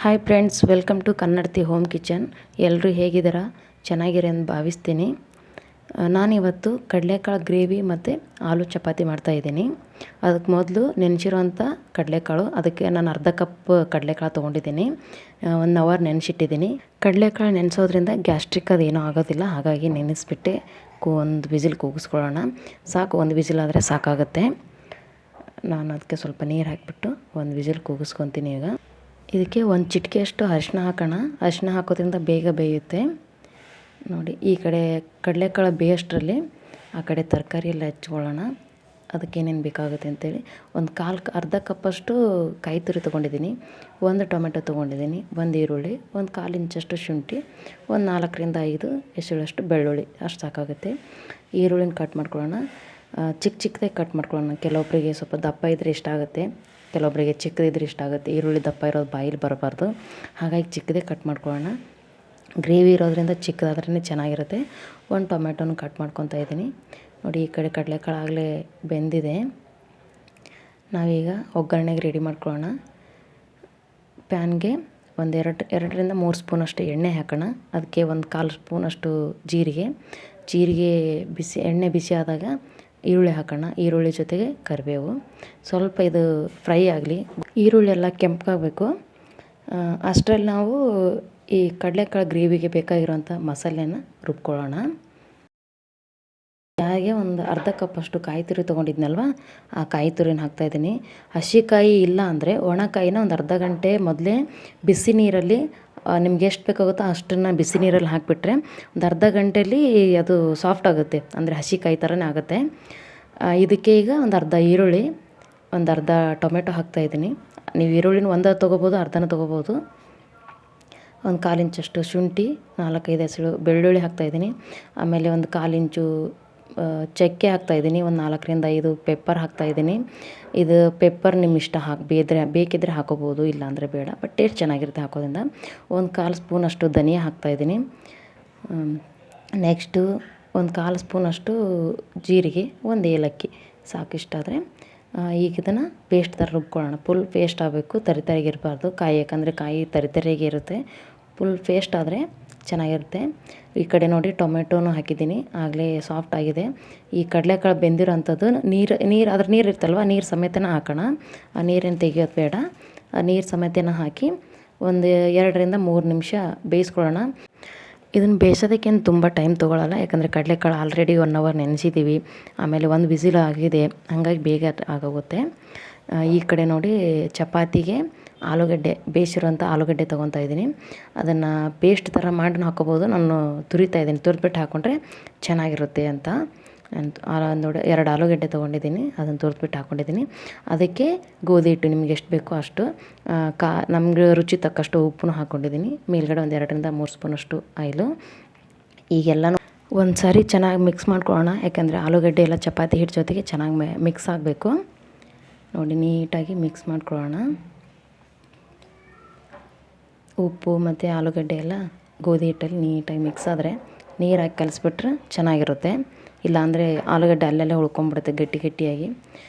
Hi friends, welcome to Kannadathi home kitchen. ಎಲ್ಲರೂ ಹೇಗಿದ್ದೀರಾ? ಚೆನ್ನಾಗಿರಿ ಅಂತ ಭಾವಿಸ್ತೀನಿ. ನಾನಿವತ್ತು ಕಡಲೆಕಾಳು ಗ್ರೇವಿ ಮತ್ತು ಆಲೂ ಚಪಾತಿ ಮಾಡ್ತಾಯಿದ್ದೀನಿ. ಅದಕ್ಕೆ ಮೊದಲು ನೆನೆಸಿರೋಂಥ ಕಡಲೆಕಾಳು, ಅದಕ್ಕೆ ನಾನು ಅರ್ಧ ಕಪ್ ಕಡಲೆಕಾಳು ತೊಗೊಂಡಿದ್ದೀನಿ. 1 ಅವರ್ ನೆನೆಸಿಟ್ಟಿದ್ದೀನಿ. ಕಡಲೆಕಾಳು ನೆನೆಸೋದ್ರಿಂದ ಗ್ಯಾಸ್ಟ್ರಿಕ್ ಅದೇನೂ ಆಗೋದಿಲ್ಲ, ಹಾಗಾಗಿ ನೆನೆಸ್ಬಿಟ್ಟೆ ಒಂದು ವಿಸಿಲ್ ಕೂಗಿಸ್ಕೊಳ್ಳೋಣ. ಸಾಕು, ಒಂದು ವಿಸಿಲ್ ಆದರೆ ಸಾಕಾಗುತ್ತೆ. ನಾನು ಅದಕ್ಕೆ ಸ್ವಲ್ಪ ನೀರು ಹಾಕಿಬಿಟ್ಟು ಒಂದು ವಿಸಿಲ್ ಕೂಗಿಸ್ಕೊತೀನಿ. ಈಗ ಇದಕ್ಕೆ ಒಂದು ಚಿಟಿಕೆಯಷ್ಟು ಅರಿಶಿನ ಹಾಕೋಣ. ಅರಿಶಿನ ಹಾಕೋದ್ರಿಂದ ಬೇಗ ಬೇಯುತ್ತೆ. ನೋಡಿ, ಈ ಕಡೆ ಕಡಲೆಕಾಳು ಬೇಯೋಷ್ಟರಲ್ಲಿ ಆ ಕಡೆ ತರಕಾರಿ ಎಲ್ಲ ಹೆಚ್ಚಿಕೊಳ್ಳೋಣ. ಅದಕ್ಕೇನೇನು ಬೇಕಾಗುತ್ತೆ ಅಂತೇಳಿ ಅರ್ಧ ಕಪ್ಪಷ್ಟು ಕಾಯಿ ತುರಿ ತೊಗೊಂಡಿದ್ದೀನಿ, 1 ಟೊಮೆಟೊ ತೊಗೊಂಡಿದ್ದೀನಿ, 1 ಈರುಳ್ಳಿ, 1/4 ಇಂಚಷ್ಟು ಶುಂಠಿ, 4ರಿಂದ 5 ಎಸಳಷ್ಟು ಬೆಳ್ಳುಳ್ಳಿ, ಅಷ್ಟು ಸಾಕಾಗುತ್ತೆ. ಈರುಳ್ಳಿನ ಕಟ್ ಮಾಡ್ಕೊಳ್ಳೋಣ. ಚಿಕ್ಕದಾಗಿ ಕಟ್ ಮಾಡ್ಕೊಳ್ಳೋಣ. ಕೆಲವೊಬ್ಬರಿಗೆ ಸ್ವಲ್ಪ ದಪ್ಪ ಇದ್ದರೆ ಇಷ್ಟ ಆಗುತ್ತೆ, ಕೆಲವೊಬ್ಬರಿಗೆ ಚಿಕ್ಕದಿದ್ರೆ ಇಷ್ಟ ಆಗುತ್ತೆ. ಈರುಳ್ಳಿ ದಪ್ಪ ಇರೋದು ಬಾಯಲ್ಲಿ ಬರಬಾರ್ದು, ಹಾಗಾಗಿ ಚಿಕ್ಕದೇ ಕಟ್ ಮಾಡ್ಕೊಳ್ಳೋಣ. ಗ್ರೇವಿ ಇರೋದ್ರಿಂದ ಚಿಕ್ಕದಾದ್ರೇ ಚೆನ್ನಾಗಿರುತ್ತೆ. 1 ಟೊಮೆಟೊನ ಕಟ್ ಮಾಡ್ಕೊತಾ ಇದ್ದೀನಿ. ನೋಡಿ, ಈ ಕಡೆ ಕಡಲೆಕಾಳು ಆಗಲೇ ಬೆಂದಿದೆ. ನಾವೀಗ ಒಗ್ಗರಣೆಗೆ ರೆಡಿ ಮಾಡ್ಕೊಳ್ಳೋಣ. ಪ್ಯಾನ್ಗೆ 2ರಿಂದ 3 ಸ್ಪೂನಷ್ಟು ಎಣ್ಣೆ ಹಾಕೋಣ. ಅದಕ್ಕೆ 1/4 ಸ್ಪೂನಷ್ಟು ಜೀರಿಗೆ ಎಣ್ಣೆ ಬಿಸಿ ಆದಾಗ ಈರುಳ್ಳಿ ಹಾಕೋಣ. ಈರುಳ್ಳಿ ಜೊತೆಗೆ ಕರಿಬೇವು. ಸ್ವಲ್ಪ ಇದು ಫ್ರೈ ಆಗಲಿ, ಈರುಳ್ಳಿ ಎಲ್ಲ ಕೆಂಪಗಾಗಬೇಕು. ಅಷ್ಟರಲ್ಲಿ ನಾವು ಈ ಕಡಲೆಕಾಳು ಗ್ರೇವಿಗೆ ಬೇಕಾಗಿರೋಂಥ ಮಸಾಲೆನ ರುಬ್ಕೊಳ್ಳೋಣ. ಹಾಗೆ ಒಂದು ಅರ್ಧ ಕಪ್ಪಷ್ಟು ಕಾಯಿ ತುರಿ ತೊಗೊಂಡಿದ್ನಲ್ವ, ಆ ಕಾಯಿ ತುರಿನ ಹಾಕ್ತಾಯಿದ್ದೀನಿ. ಹಸಿಕಾಯಿ ಇಲ್ಲ ಅಂದರೆ ಒಣಕಾಯಿನ ಒಂದು ಅರ್ಧ ಗಂಟೆ ಮೊದಲೇ ಬಿಸಿ ನೀರಲ್ಲಿ, ನಿಮ್ಗೆ ಎಷ್ಟು ಬೇಕಾಗುತ್ತೋ ಅಷ್ಟನ್ನು ಬಿಸಿ ನೀರಲ್ಲಿ ಹಾಕಿಬಿಟ್ರೆ ಒಂದು ಅರ್ಧ ಗಂಟೆಯಲ್ಲಿ ಅದು ಸಾಫ್ಟ್ ಆಗುತ್ತೆ, ಅಂದರೆ ಹಸಿಕಾಯಿ ಥರನೇ ಆಗುತ್ತೆ. ಇದಕ್ಕೆ ಈಗ ಒಂದು ಅರ್ಧ ಈರುಳ್ಳಿ, ಒಂದು ಅರ್ಧ ಟೊಮೆಟೊ ಹಾಕ್ತಾಯಿದ್ದೀನಿ. ನೀವು ಈರುಳ್ಳಿನ ಒಂದೇ ತೊಗೋಬೋದು, ಅರ್ಧನ ತೊಗೋಬೋದು. 1/4 ಇಂಚಷ್ಟು ಶುಂಠಿ, 4-5 ಎಸಳು ಬೆಳ್ಳುಳ್ಳಿ ಹಾಕ್ತಾಯಿದ್ದೀನಿ. ಆಮೇಲೆ 1/4 ಇಂಚು ಚಕ್ಕೆ ಹಾಕ್ತಾಯಿದ್ದೀನಿ. 4ರಿಂದ 5 ಪೆಪ್ಪರ್ ಹಾಕ್ತಾಯಿದ್ದೀನಿ. ಇದು ಪೆಪ್ಪರ್ ನಿಮ್ಮ ಇಷ್ಟ, ಬೇಕಿದ್ದರೆ ಹಾಕೋಬೋದು, ಇಲ್ಲಾಂದರೆ ಬೇಡ, ಬಟ್ ಟೇಸ್ಟ್ ಚೆನ್ನಾಗಿರುತ್ತೆ ಹಾಕೋದ್ರಿಂದ. 1/4 ಸ್ಪೂನಷ್ಟು ಧನಿಯಾ ಹಾಕ್ತಾಯಿದ್ದೀನಿ. ನೆಕ್ಸ್ಟು 1/4 ಸ್ಪೂನಷ್ಟು ಜೀರಿಗೆ, 1 ಏಲಕ್ಕಿ, ಸಾಕಿಷ್ಟಾದರೆ. ಈಗ ಇದನ್ನು ಪೇಸ್ಟ್ ಥರ ರುಬ್ಕೊಳ್ಳೋಣ. ಫುಲ್ ಪೇಸ್ಟ್ ಆಗಬೇಕು, ತರಿತರಿಗಿರಬಾರ್ದು ಕಾಯಿ, ಯಾಕಂದರೆ ಕಾಯಿ ತರಿತರಿಗೆ ಇರುತ್ತೆ. ಫುಲ್ ಪೇಸ್ಟ್ ಆದರೆ ಚೆನ್ನಾಗಿರುತ್ತೆ. ಈ ಕಡೆ ನೋಡಿ, ಟೊಮೆಟೊನೂ ಹಾಕಿದ್ದೀನಿ, ಆಗಲೇ ಸಾಫ್ಟ್ ಆಗಿದೆ. ಈ ಕಡಲೆಕಾಳು ಬೆಂದಿರೋ ಅಂಥದ್ದು ಅದ್ರ ನೀರು ಇರ್ತಲ್ವ, ನೀರು ಸಮೇತನ ಹಾಕೋಣ. ಆ ನೀರೇನು ತೆಗಿಯೋದು ಬೇಡ, ಆ ನೀರು ಸಮೇತನ ಹಾಕಿ ಒಂದು 2ರಿಂದ 3 ನಿಮಿಷ ಬೇಯಿಸ್ಕೊಳ್ಳೋಣ. ಇದನ್ನು ಬೇಯಿಸೋದಕ್ಕೇನು ತುಂಬ ಟೈಮ್ ತೊಗೊಳ್ಳಲ್ಲ, ಯಾಕಂದರೆ ಕಡಲೆಕಾಳು ಆಲ್ರೆಡಿ 1 ಅವರ್ ನೆನೆಸಿದ್ದೀವಿ. ಆಮೇಲೆ 1 ವಿಸಿಲ್ ಆಗಿದೆ, ಹಾಗಾಗಿ ಬೇಗ ಆಗೋಗುತ್ತೆ. ಈ ಕಡೆ ನೋಡಿ, ಚಪಾತಿಗೆ ಬೇಯಿಸಿರೋಂಥ ಆಲೂಗಡ್ಡೆ ತೊಗೊತಾ ಇದ್ದೀನಿ. ಅದನ್ನು ಪೇಸ್ಟ್ ಥರ ಮಾಡಿ ಹಾಕೋಬೋದು, ನಾನು ತುರಿದ್ಬಿಟ್ಟು ಹಾಕ್ಕೊಂಡ್ರೆ ಚೆನ್ನಾಗಿರುತ್ತೆ ಅಂತ. ನೋಡಿ, 2 ಆಲೂಗಡ್ಡೆ ತೊಗೊಂಡಿದ್ದೀನಿ, ಅದನ್ನು ತುರಿದ್ಬಿಟ್ಟು ಹಾಕ್ಕೊಂಡಿದ್ದೀನಿ. ಅದಕ್ಕೆ ಗೋಧಿ ಹಿಟ್ಟು ನಿಮ್ಗೆ ಎಷ್ಟು ಬೇಕೋ ಅಷ್ಟು, ನಮಗೆ ರುಚಿ ತಕ್ಕಷ್ಟು ಉಪ್ಪನ್ನು ಹಾಕ್ಕೊಂಡಿದ್ದೀನಿ. ಮೇಲ್ಗಡೆ 2ರಿಂದ 3 ಸ್ಪೂನಷ್ಟು ಆಯಿಲು. ಈಗೆಲ್ಲನೂ ಒಂದು ಸಾರಿ ಚೆನ್ನಾಗಿ ಮಿಕ್ಸ್ ಮಾಡ್ಕೊಳ್ಳೋಣ, ಯಾಕಂದರೆ ಆಲೂಗಡ್ಡೆ ಎಲ್ಲ ಚಪಾತಿ ಹಿಟ್ಟು ಜೊತೆಗೆ ಚೆನ್ನಾಗಿ ಮಿಕ್ಸ್ ಆಗಬೇಕು. ನೋಡಿ, ನೀಟಾಗಿ ಮಿಕ್ಸ್ ಮಾಡ್ಕೊಳ್ಳೋಣ. ಉಪ್ಪು ಮತ್ತು ಆಲೂಗಡ್ಡೆ ಎಲ್ಲ ಗೋಧಿ ಹಿಟ್ಟಲ್ಲಿ ನೀಟಾಗಿ ಮಿಕ್ಸ್ ಆದರೆ ನೀರು ಹಾಕಿ ಕಲಿಸ್ಬಿಟ್ರೆ ಚೆನ್ನಾಗಿರುತ್ತೆ. ಇಲ್ಲಾಂದರೆ ಆಲೂಗಡ್ಡೆ ಅಲ್ಲೆಲ್ಲ ಉಳ್ಕೊಂಬಿಡುತ್ತೆ ಗಟ್ಟಿಯಾಗಿ.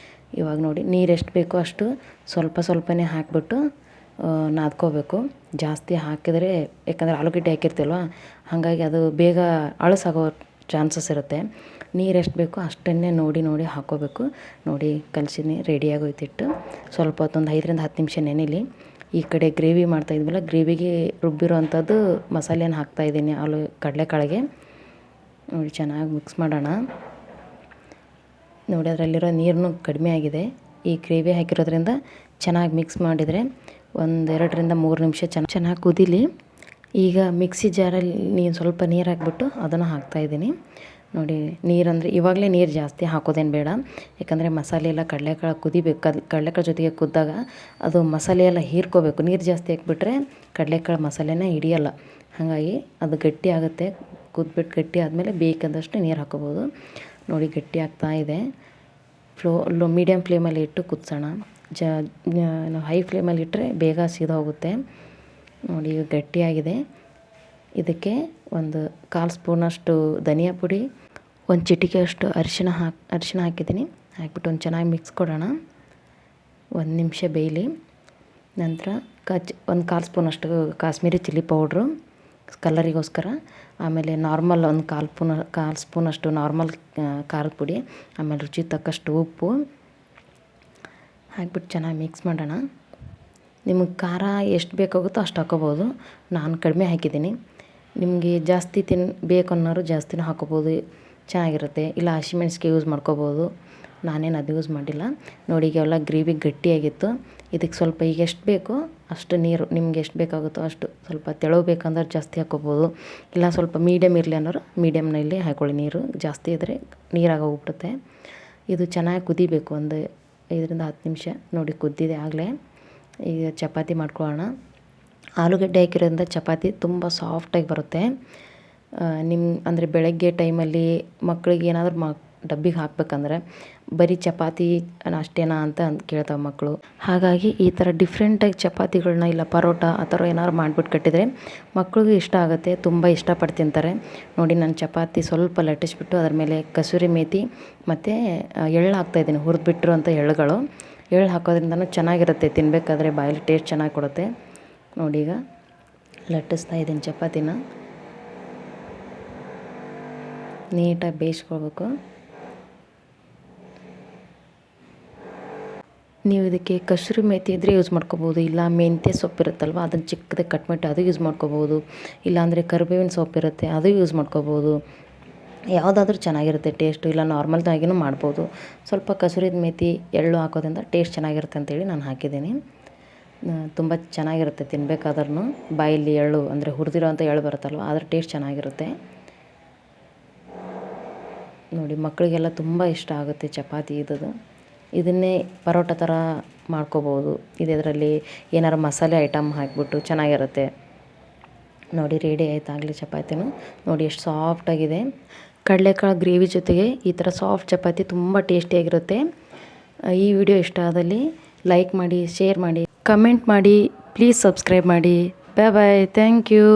ಇವಾಗ ನೋಡಿ, ನೀರು ಎಷ್ಟು ಬೇಕೋ ಅಷ್ಟು ಸ್ವಲ್ಪನೇ ಹಾಕಿಬಿಟ್ಟು ನಾದ್ಕೋಬೇಕು. ಜಾಸ್ತಿ ಹಾಕಿದರೆ, ಯಾಕಂದರೆ ಆಲೂಗಡ್ಡೆ ಹಾಕಿರ್ತೀವಲ್ವ, ಹಾಗಾಗಿ ಅದು ಬೇಗ ಅಳಸಾಗೋ ಚಾನ್ಸಸ್ ಇರುತ್ತೆ. ನೀರು ಎಷ್ಟು ಬೇಕೋ ಅಷ್ಟನ್ನೇ ನೋಡಿ ಹಾಕ್ಕೋಬೇಕು. ನೋಡಿ, ಕಲಸಿನಿ, ರೆಡಿಯಾಗೋಯ್ತಿಟ್ಟು. ಸ್ವಲ್ಪ ಹೊತ್ತೊಂದು 5ರಿಂದ 10 ನಿಮಿಷ ನೆನೆಲಿ. ಈ ಕಡೆ ಗ್ರೇವಿ ಮಾಡ್ತಾಯಿದ್ವಲ್ಲ, ಗ್ರೇವಿಗೆ ರುಬ್ಬಿರೋ ಅಂಥದ್ದು ಮಸಾಲೆನ ಹಾಕ್ತಾಯಿದ್ದೀನಿ ಕಡಲೆಕಾಳಿಗೆ. ನೋಡಿ, ಚೆನ್ನಾಗಿ ಮಿಕ್ಸ್ ಮಾಡೋಣ. ನೋಡಿ, ಅದರಲ್ಲಿರೋ ನೀರನ್ನು ಕಡಿಮೆ ಆಗಿದೆ. ಈ ಗ್ರೇವಿ ಹಾಕಿರೋದ್ರಿಂದ ಚೆನ್ನಾಗಿ ಮಿಕ್ಸ್ ಮಾಡಿದರೆ 2ರಿಂದ 3 ನಿಮಿಷ ಚೆನ್ನಾಗಿ ಕುದೀಲಿ. ಈಗ ಮಿಕ್ಸಿ ಜಾರಲ್ಲಿ ಸ್ವಲ್ಪ ನೀರು ಹಾಕಿಬಿಟ್ಟು ಅದನ್ನು ಹಾಕ್ತಾಯಿದ್ದೀನಿ. ನೋಡಿ, ನೀರಂದರೆ ಇವಾಗಲೇ ನೀರು ಜಾಸ್ತಿ ಹಾಕೋದೇನು ಬೇಡ, ಯಾಕಂದರೆ ಮಸಾಲೆ ಎಲ್ಲ ಕಡಲೆಕಾಳು ಕುದಿಬೇಕು. ಕಡಲೆಕಾಳು ಜೊತೆಗೆ ಕುದ್ದಾಗ ಅದು ಮಸಾಲೆ ಎಲ್ಲ ಹೀರ್ಕೋಬೇಕು. ನೀರು ಜಾಸ್ತಿ ಹಾಕಿಬಿಟ್ರೆ ಕಡಲೆಕಾಳು ಮಸಾಲೆನೇ ಹಿಡಿಯಲ್ಲ, ಹಾಗಾಗಿ ಅದು ಗಟ್ಟಿ ಆಗುತ್ತೆ. ಕುದ್ಬಿಟ್ಟು ಗಟ್ಟಿ ಆದಮೇಲೆ ಬೇಕಾದಷ್ಟು ನೀರು ಹಾಕೋಬೋದು. ನೋಡಿ, ಗಟ್ಟಿ ಆಗ್ತಾ ಇದೆ. ಮೀಡಿಯಮ್ ಫ್ಲೇಮಲ್ಲಿ ಇಟ್ಟು ಕುದಿಸೋಣ. ಹೈ ಫ್ಲೇಮಲ್ಲಿ ಇಟ್ಟರೆ ಬೇಗ ಹೋಗುತ್ತೆ. ನೋಡಿ, ಈಗ ಗಟ್ಟಿಯಾಗಿದೆ. ಇದಕ್ಕೆ 1/4 ಸ್ಪೂನಷ್ಟು ಧನಿಯಾ ಪುಡಿ, 1 ಚಿಟಿಕೆಯಷ್ಟು ಅರಿಶಿನ ಹಾಕಿದ್ದೀನಿ. ಹಾಕಿಬಿಟ್ಟು ಚೆನ್ನಾಗಿ ಮಿಕ್ಸ್ ಕೊಡೋಣ. 1 ನಿಮಿಷ ಬೇಯಲಿ. ನಂತರ ಒಂದು 1/4 ಸ್ಪೂನಷ್ಟು ಕಾಶ್ಮೀರಿ ಚಿಲ್ಲಿ ಪೌಡ್ರು ಕಲರಿಗೋಸ್ಕರ. ಆಮೇಲೆ ನಾರ್ಮಲ್ ಒಂದು 1/4 ಸ್ಪೂನಷ್ಟು ನಾರ್ಮಲ್ ಖಾರದ ಪುಡಿ. ಆಮೇಲೆ ರುಚಿಗೆ ತಕ್ಕಷ್ಟು ಉಪ್ಪು ಹಾಕ್ಬಿಟ್ಟು ಚೆನ್ನಾಗಿ ಮಿಕ್ಸ್ ಮಾಡೋಣ. ನಿಮಗೆ ಖಾರ ಎಷ್ಟು ಬೇಕಾಗುತ್ತೋ ಅಷ್ಟು ಹಾಕ್ಕೋಬೋದು. ನಾನು ಕಡಿಮೆ ಹಾಕಿದ್ದೀನಿ. ನಿಮಗೆ ಜಾಸ್ತಿ ಬೇಕು ಅನ್ನೋರು ಜಾಸ್ತಿನೂ ಹಾಕ್ಕೋಬೋದು, ಚೆನ್ನಾಗಿರುತ್ತೆ. ಇಲ್ಲ ಹಸಿಮೆಣ್ಸಿಗೆ ಯೂಸ್ ಮಾಡ್ಕೋಬೋದು. ನಾನೇನು ಅದು ಯೂಸ್ ಮಾಡಿಲ್ಲ. ನೋಡಿ ಈಗ ಎಲ್ಲ ಗ್ರೇವಿ ಗಟ್ಟಿಯಾಗಿತ್ತು. ಇದಕ್ಕೆ ಸ್ವಲ್ಪ ಈಗ ಎಷ್ಟು ಬೇಕೋ ಅಷ್ಟು ನೀರು, ನಿಮ್ಗೆ ಎಷ್ಟು ಬೇಕಾಗುತ್ತೋ ಅಷ್ಟು. ಸ್ವಲ್ಪ ತೆಳು ಬೇಕಂದ್ರೆ ಜಾಸ್ತಿ ಹಾಕ್ಕೋಬೋದು, ಇಲ್ಲ ಸ್ವಲ್ಪ ಮೀಡಿಯಮ್ ಇರಲಿ ಅನ್ನೋರು ಮೀಡಿಯಮ್ನಲ್ಲಿ ಹಾಕ್ಕೊಳ್ಳಿ. ನೀರು ಜಾಸ್ತಿ ಇದ್ದರೆ ನೀರಾಗೋಗ್ಬಿಡುತ್ತೆ. ಇದು ಚೆನ್ನಾಗಿ ಕುದಿಬೇಕು, ಒಂದು 5-10 ನಿಮಿಷ. ನೋಡಿ ಕುದ್ದಿದೆ ಆಗಲೇ. ಈಗ ಚಪಾತಿ ಮಾಡ್ಕೊಳ್ಳೋಣ. ಆಲೂಗಡ್ಡೆ ಹಾಕಿರೋದ್ರಿಂದ ಚಪಾತಿ ತುಂಬ ಸಾಫ್ಟಾಗಿ ಬರುತ್ತೆ. ಅಂದರೆ ಬೆಳಗ್ಗೆ ಟೈಮಲ್ಲಿ ಮಕ್ಕಳಿಗೆ ಏನಾದರೂ ಡಬ್ಬಿಗೆ ಹಾಕಬೇಕಂದ್ರೆ ಬರೀ ಚಪಾತಿ ಅಷ್ಟೇನಾ ಅಂತ ಕೇಳ್ತಾವೆ ಮಕ್ಕಳು. ಹಾಗಾಗಿ ಈ ಥರ ಡಿಫ್ರೆಂಟಾಗಿ ಚಪಾತಿಗಳನ್ನ ಇಲ್ಲ ಪರೋಟ ಆ ಥರ ಏನಾದ್ರು ಮಾಡಿಬಿಟ್ಟು ಕಟ್ಟಿದರೆ ಮಕ್ಳಿಗೂ ಇಷ್ಟ ಆಗುತ್ತೆ, ತುಂಬ ಇಷ್ಟಪಟ್ಟು ತಿಂತಾರೆ. ನೋಡಿ ನಾನು ಚಪಾತಿ ಸ್ವಲ್ಪ ಲಟ್ಟಿಸ್ಬಿಟ್ಟು ಅದ್ರ ಮೇಲೆ ಕಸೂರಿ ಮೇಥಿ ಮತ್ತು ಎಳ್ಳು ಹಾಕ್ತಾಯಿದ್ದೀನಿ, ಹುರಿದ್ಬಿಟ್ಟಿರುವಂಥ ಎಳ್ಳುಗಳು. ಎಳ್ಳು ಹಾಕೋದ್ರಿಂದನೂ ಚೆನ್ನಾಗಿರುತ್ತೆ, ತಿನ್ನಬೇಕಾದ್ರೆ ಬಾಯಲ್ಲಿ ಟೇಸ್ಟ್ ಚೆನ್ನಾಗಿ ಕೊಡುತ್ತೆ. ನೋಡಿ ಈಗ ಲಟ್ಟಿಸ್ತಾ ಇದ್ದೀನಿ ಚಪಾತಿನ. ನೀಟಾಗಿ ಬೇಯಿಸ್ಕೊಳ್ಬೇಕು. ನೀವು ಇದಕ್ಕೆ ಕಸೂರಿ ಮೇಥಿ ಇದ್ದರೆ ಯೂಸ್ ಮಾಡ್ಕೋಬೋದು, ಇಲ್ಲ ಮೆಂತ್ಯ ಸೊಪ್ಪು ಇರುತ್ತಲ್ವ ಅದನ್ನು ಚಿಕ್ಕದಾಗಿ ಕಟ್ ಮಾಡಿ ಅದು ಯೂಸ್ ಮಾಡ್ಕೋಬೋದು. ಇಲ್ಲಾಂದರೆ ಕರಿಬೇವಿನ ಸೊಪ್ಪು ಇರುತ್ತೆ ಅದು ಯೂಸ್ ಮಾಡ್ಕೋಬೋದು. ಯಾವುದಾದ್ರೂ ಚೆನ್ನಾಗಿರುತ್ತೆ ಟೇಸ್ಟು. ಇಲ್ಲ ನಾರ್ಮಲ್ದಾಗಿನೂ ಮಾಡ್ಬೋದು. ಸ್ವಲ್ಪ ಕಸೂರಿ ಮೇಥಿ ಎಳ್ಳು ಹಾಕೋದ್ರಿಂದ ಟೇಸ್ಟ್ ಚೆನ್ನಾಗಿರುತ್ತೆ ಅಂತೇಳಿ ನಾನು ಹಾಕಿದ್ದೀನಿ. ತುಂಬ ಚೆನ್ನಾಗಿರುತ್ತೆ ತಿನ್ನಬೇಕಾದ್ರೂ. ಬಾಯಲ್ಲಿ ಎಳ್ಳು ಅಂದರೆ ಹುರಿದಿರೋವಂಥ ಎಳ್ಳು ಬರುತ್ತಲ್ವ ಅದ್ರ ಟೇಸ್ಟ್ ಚೆನ್ನಾಗಿರುತ್ತೆ. ನೋಡಿ ಮಕ್ಕಳಿಗೆಲ್ಲ ತುಂಬ ಇಷ್ಟ ಆಗುತ್ತೆ ಚಪಾತಿ ಇದ್ದದ್ದು. ಇದನ್ನೇ ಪರೋಟ ಥರ ಮಾಡ್ಕೋಬೋದು. ಇದರಲ್ಲಿ ಏನಾರು ಮಸಾಲೆ ಐಟಮ್ ಹಾಕಿಬಿಟ್ಟು ಚೆನ್ನಾಗಿರುತ್ತೆ. ನೋಡಿ ರೆಡಿ ಆಯ್ತು ಆಗಲಿ ಚಪಾತಿನೂ. ನೋಡಿ ಎಷ್ಟು ಸಾಫ್ಟಾಗಿದೆ. ಕಡಲೆಕಾಳು ಗ್ರೇವಿ ಜೊತೆಗೆ ಈ ಥರ ಸಾಫ್ಟ್ ಚಪಾತಿ ತುಂಬ ಟೇಸ್ಟಿಯಾಗಿರುತ್ತೆ. ಈ ವಿಡಿಯೋ ಇಷ್ಟ ಆದಲ್ಲಿ ಲೈಕ್ ಮಾಡಿ, ಶೇರ್ ಮಾಡಿ, ಕಮೆಂಟ್ ಮಾಡಿ, ಪ್ಲೀಸ್ ಸಬ್ಸ್ಕ್ರೈಬ್ ಮಾಡಿ. ಬಾಯ್ ಬಾಯ್, ಥ್ಯಾಂಕ್ ಯು.